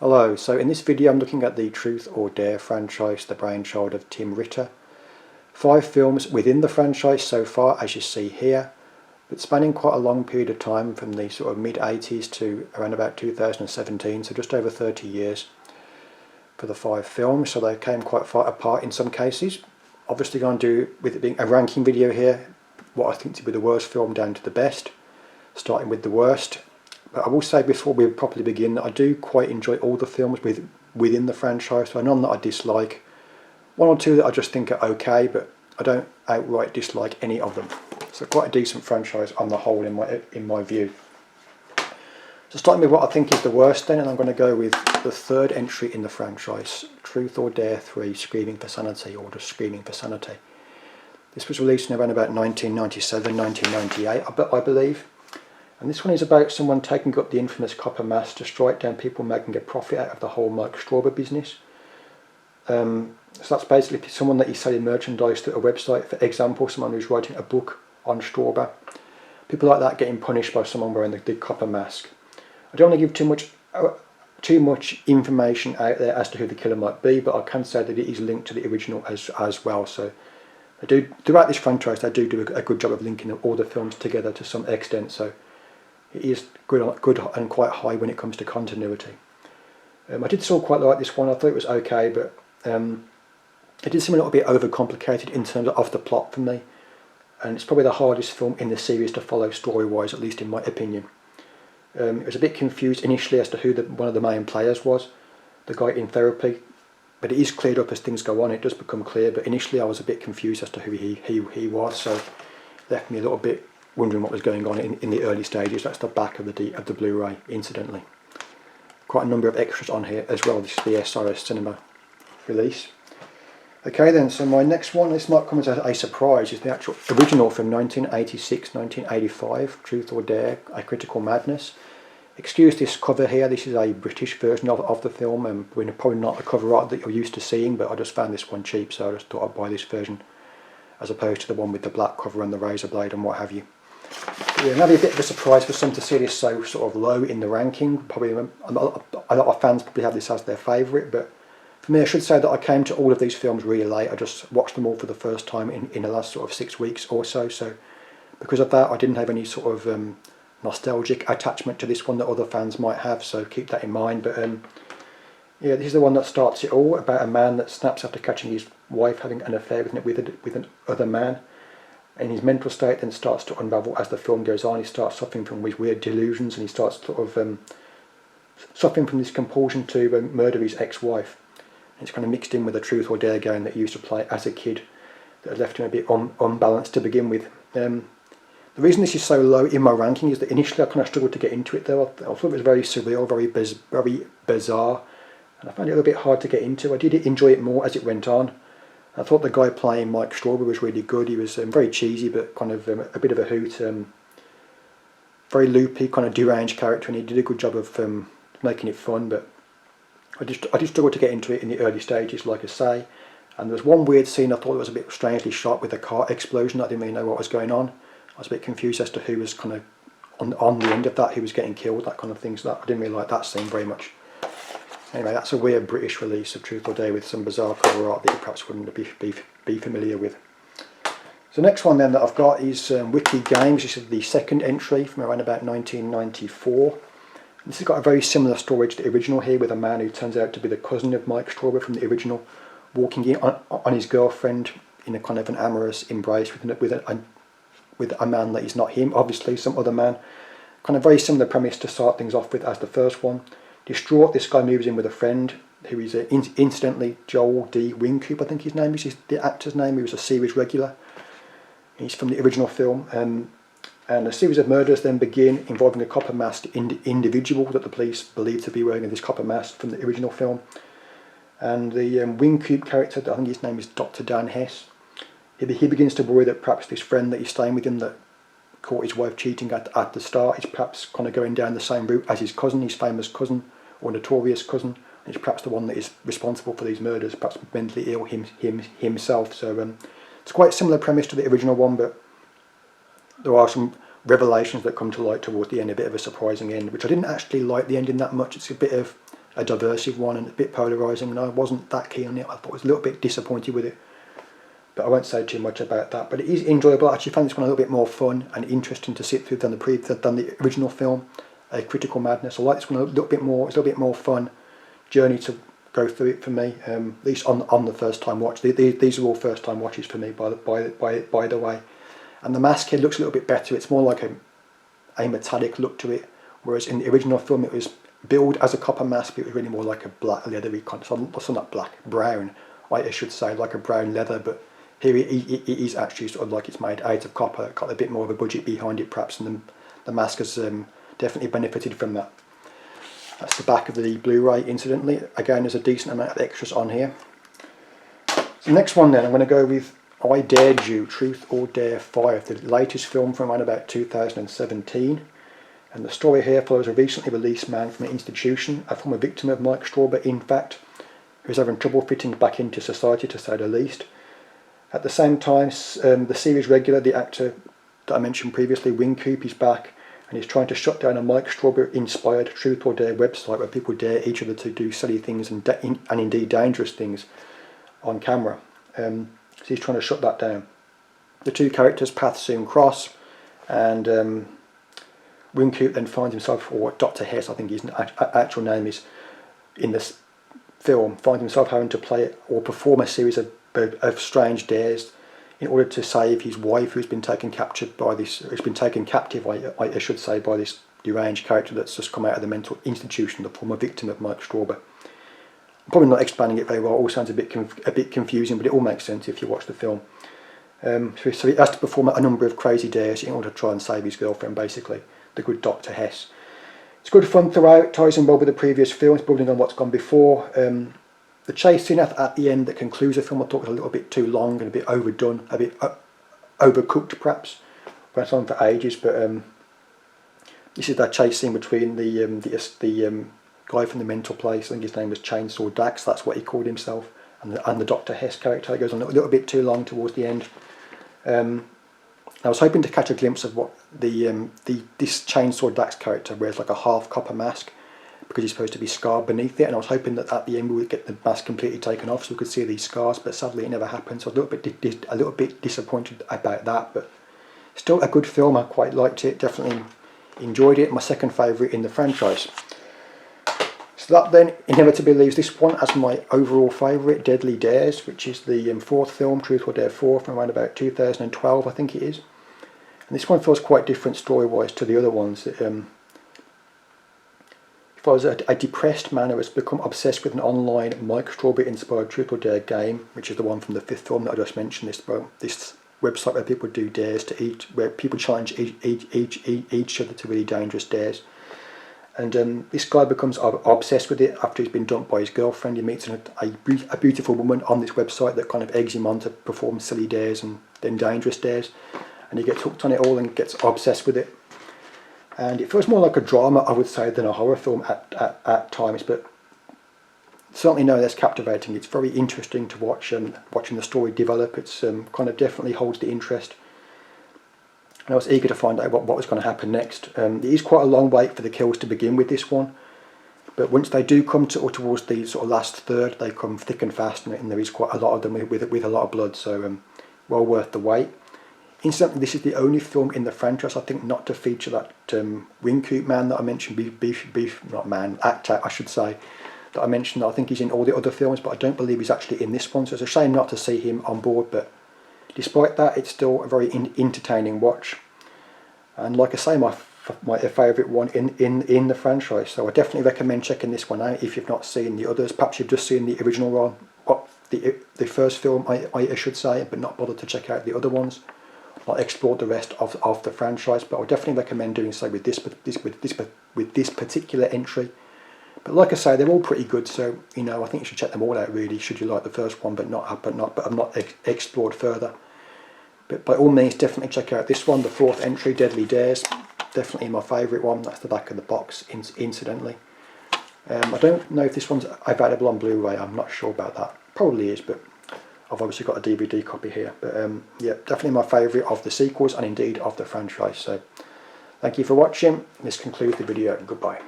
Hello, so in this video I'm looking at the Truth or Dare franchise, the brainchild of Tim Ritter. 5 films within the franchise so far, as you see here, but spanning quite a long period of time from the sort of mid-80s to around about 2017, so just over 30 years for the 5 films, so they came quite far apart in some cases. Obviously going to do, with it being a ranking video here, what I think to be the worst film down to the best, starting with the worst. But I will say before we properly begin that I do quite enjoy all the films within the franchise. So none that I dislike. 1 or 2 that I just think are okay, but I don't outright dislike any of them. So quite a decent franchise on the whole in my view. So starting with what I think is the worst then, and I'm going to go with the 3rd entry in the franchise, Truth or Dare 3, Screaming for Sanity, or just Screaming for Sanity. This was released in around about 1997, 1998, I believe. And this one is about someone taking up the infamous copper mask to strike down people making a profit out of the whole Mike Strawber business. So that's basically someone that is selling merchandise to a website, for example, someone who's writing a book on Strawber. People like that getting punished by someone wearing the copper mask. I don't want to give too much information out there as to who the killer might be, but I can say that it is linked to the original as well. So throughout this franchise, they do a good job of linking all the films together to some extent. So it is good and quite high when it comes to continuity. I did still quite like this one. I thought it was okay, but it did seem a little bit overcomplicated in terms of the plot for me. And it's probably the hardest film in the series to follow story-wise, at least in my opinion. It was a bit confused initially as to who one of the main players was, the guy in therapy. But it is cleared up as things go on. It does become clear. But initially I was a bit confused as to who he was, so it left me a little bit wondering what was going on in the early stages. That's the back of the Blu-ray, incidentally. Quite a number of extras on here as well. This is the SRS Cinema release. Okay then, so my next one, this might come as a surprise, is the actual original from 1986-1985, Truth or Dare, A Critical Madness. Excuse this cover here, this is a British version of the film, and we're probably not the cover art that you're used to seeing, but I just found this one cheap, so I just thought I'd buy this version, as opposed to the one with the black cover and the razor blade and what have you. Yeah, maybe a bit of a surprise for some to see this so sort of low in the ranking. Probably a lot of fans probably have this as their favourite, but for me I should say that I came to all of these films really late. I just watched them all for the first time in the last sort of 6 weeks or so, so because of that I didn't have any sort of nostalgic attachment to this one that other fans might have, so keep that in mind. But yeah, this is the one that starts it all, about a man that snaps after catching his wife having an affair with another man. And his mental state then starts to unravel as the film goes on. He starts suffering from these weird delusions, and he starts sort of suffering from this compulsion to murder his ex-wife. And it's kind of mixed in with the Truth or Dare game that he used to play as a kid that had left him a bit unbalanced to begin with. The reason this is so low in my ranking is that initially I kind of struggled to get into it though. I thought it was very surreal, very bizarre, and I found it a little bit hard to get into. I did enjoy it more as it went on. I thought the guy playing Mike Strawber was really good. He was very cheesy, but kind of a bit of a hoot. Very loopy, kind of deranged character, and he did a good job of making it fun. But I did struggle to get into it in the early stages, like I say. And there was one weird scene I thought was a bit strangely shot with a car explosion. I didn't really know what was going on. I was a bit confused as to who was kind of on the end of that, who was getting killed, that kind of thing. So I didn't really like that scene very much. Anyway, that's a weird British release of Truth or Dare with some bizarre cover art that you perhaps wouldn't be familiar with. So next one then that I've got is Wiki Games. This is the 2nd entry from around about 1994. This has got a very similar story to the original here, with a man who turns out to be the cousin of Mike Strawber from the original, walking in on his girlfriend in a kind of an amorous embrace with a man that is not him, obviously some other man. Kind of very similar premise to start things off with as the first one. Distraught, this guy moves in with a friend who is incidentally Joel D. Wingcoop, I think his name is, the actor's name. He was a series regular. He's from the original film. And a series of murders then begin involving a copper masked individual that the police believe to be wearing this copper mask from the original film. And the Wingcoop character, I think his name is Dr. Dan Hess, he begins to worry that perhaps this friend that he's staying with him that caught his wife cheating at the start is perhaps kind of going down the same route as his cousin, his famous cousin, or notorious cousin, and it's perhaps the one that is responsible for these murders, perhaps mentally ill himself. So it's quite a similar premise to the original one, but there are some revelations that come to light towards the end, a bit of a surprising end, which I didn't actually like the ending that much. It's a bit of a diversive one and a bit polarising, and I wasn't that keen on it. I thought I was a little bit disappointed with it, but I won't say too much about that. But it is enjoyable. I actually found this one a little bit more fun and interesting to sit through than the original film, Critical Madness. I like this one a little bit more. It's a little bit more fun journey to go through it for me, at least on the first time watch. These are all first time watches for me, by the way. And the mask here looks a little bit better. It's more like a metallic look to it, whereas in the original film it was billed as a copper mask, but it was really more like a black leathery kind of, so not black, brown, I should say, like a brown leather. But here it is actually sort of like it's made out of copper, got a bit more of a budget behind it perhaps, and the mask has definitely benefited from that. That's the back of the Blu-ray, incidentally. Again, there's a decent amount of extras on here. So next one then, I'm going to go with I Dared You, Truth or Dare 5, the latest film from around about 2017. And the story here follows a recently released man from an institution, a former victim of Mike Strawber in fact, who's having trouble fitting back into society, to say the least. At the same time, the series regular, the actor that I mentioned previously, Wingcoop, is back, and he's trying to shut down a Mike Strawber-inspired Truth or Dare website where people dare each other to do silly things and indeed dangerous things on camera. So he's trying to shut that down. The two characters' paths soon cross, and Wingcoop then finds himself, or Dr. Hess, I think his actual name is in this film, finds himself having to play or perform a series of strange dares in order to save his wife, who's been taken captive, I should say, by this deranged character that's just come out of the mental institution, the former victim of Mike Strawber. I'm probably not explaining it very well. It all sounds a bit confusing, but it all makes sense if you watch the film. So he has to perform a number of crazy dares in order to try and save his girlfriend, basically, the good Dr. Hess. It's good fun throughout, ties in well with the previous films, building on what's gone before. The chase scene at the end that concludes the film I thought was a little bit too long and a bit overdone, a bit overcooked perhaps. Went on for ages, but this is that chase scene between the guy from the mental place, I think his name was Chainsaw Dax, that's what he called himself, and the Dr. Hess character. It goes on a little bit too long towards the end. I was hoping to catch a glimpse of what this Chainsaw Dax character wears, like a half copper mask, because he's supposed to be scarred beneath it, and I was hoping that at the end we would get the mask completely taken off so we could see these scars, but sadly it never happened, so I was a little bit disappointed about that. But still a good film, I quite liked it, definitely enjoyed it, my second favourite in the franchise. So that then inevitably leaves this one as my overall favourite, Deadly Dares, which is the fourth film, Truth or Dare 4, from around about 2012 I think it is. And this one feels quite different story-wise to the other ones. If I was a depressed man who has become obsessed with an online Mike Strawber-inspired Truth or Dare game, which is the one from the fifth film that I just mentioned, this website where people do dares where people challenge each other to really dangerous dares. And this guy becomes obsessed with it after he's been dumped by his girlfriend. He meets a beautiful woman on this website that kind of eggs him on to perform silly dares and then dangerous dares. And he gets hooked on it all and gets obsessed with it. And it feels more like a drama, I would say, than a horror film at times, but certainly no less captivating. It's very interesting to watch, and watching the story develop, it's kind of definitely holds the interest. And I was eager to find out what was going to happen next. It is quite a long wait for the kills to begin with this one, but once they do come towards the sort of last third, they come thick and fast, and there is quite a lot of them with a lot of blood, so well worth the wait. Incidentally, this is the only film in the franchise, I think, not to feature that Wingcoop man that I mentioned, actor I should say, that I mentioned. I think he's in all the other films, but I don't believe he's actually in this one, so it's a shame not to see him on board, but despite that, it's still a very entertaining watch. And like I say, my favourite one in the franchise, so I definitely recommend checking this one out if you've not seen the others. Perhaps you've just seen the original one, the first film, I should say, but not bothered to check out the other ones. Not explored the rest of the franchise, but I would definitely recommend doing so with this particular entry. But like I say, they're all pretty good, so I think you should check them all out really. Should you like the first one, but I've not explored further. But by all means, definitely check out this one, the fourth entry, Deadly Dares. Definitely my favourite one. That's the back of the box, incidentally. I don't know if this one's available on Blu-ray. I'm not sure about that. Probably is, but I've obviously got a DVD copy here. But yeah, definitely my favourite of the sequels and indeed of the franchise. So thank you for watching. This concludes the video. Goodbye.